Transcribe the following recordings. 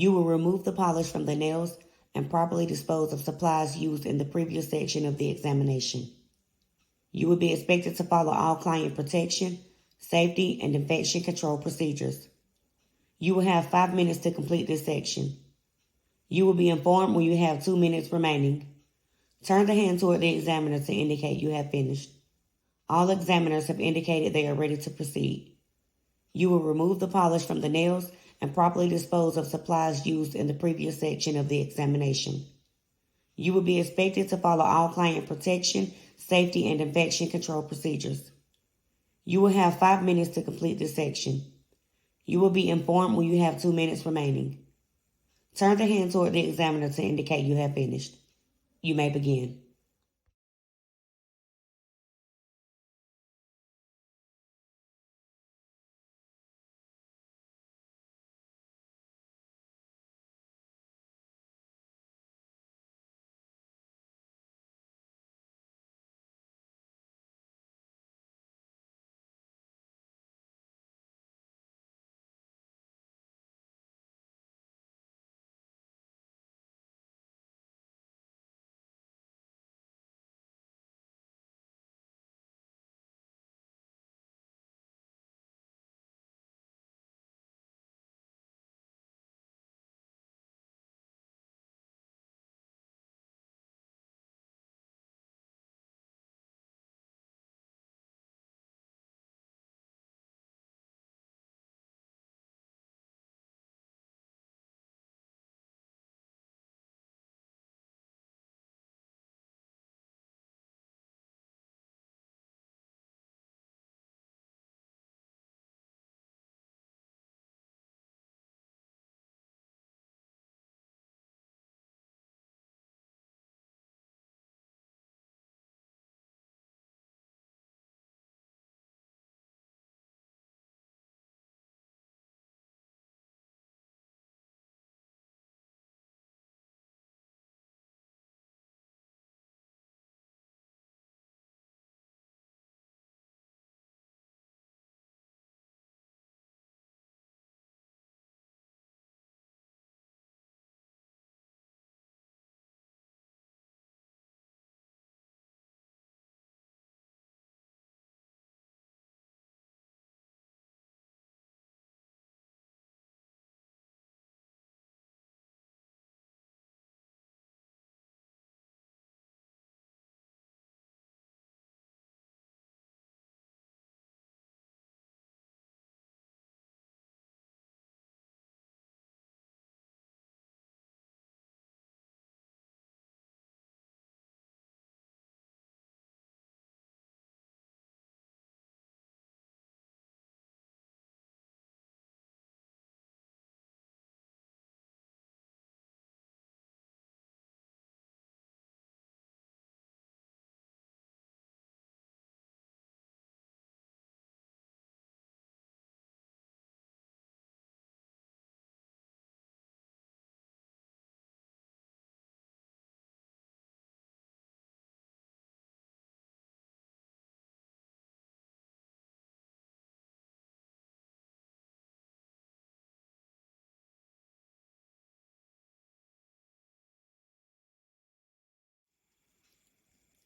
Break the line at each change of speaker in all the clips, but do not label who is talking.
You will remove the polish from the nails and properly dispose of supplies used in the previous section of the examination. You will be expected to follow all client protection, safety, and infection control procedures. You will have 5 minutes to complete this section. You will be informed when you have 2 minutes remaining. Turn the hand toward the examiner to indicate you have finished. All examiners have indicated they are ready to proceed. You will remove the polish from the nails and properly dispose of supplies used in the previous section of the examination. You will be expected to follow all client protection, safety, and infection control procedures. You will have 5 minutes to complete this section. You will be informed when you have 2 minutes remaining. Turn the hand toward the examiner to indicate you have finished. You may begin.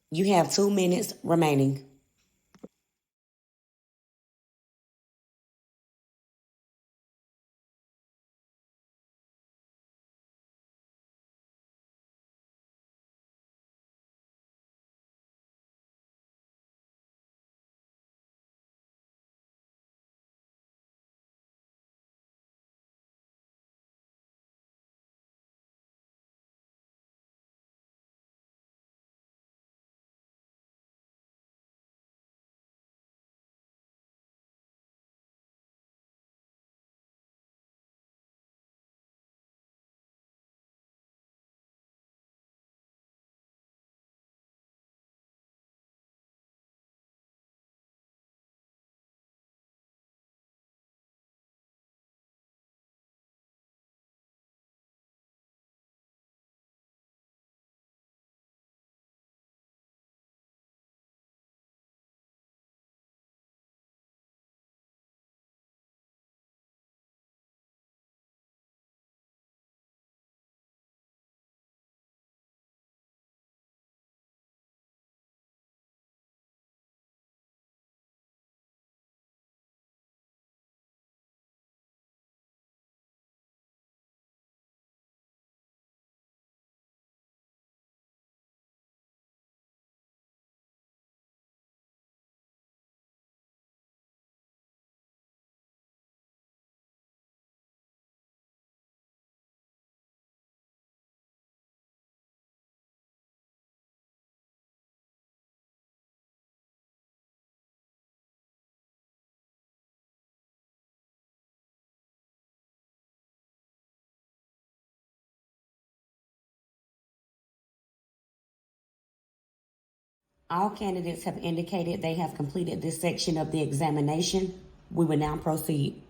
You have 2 minutes remaining. All candidates have indicated they have completed this section of the examination. We will now proceed.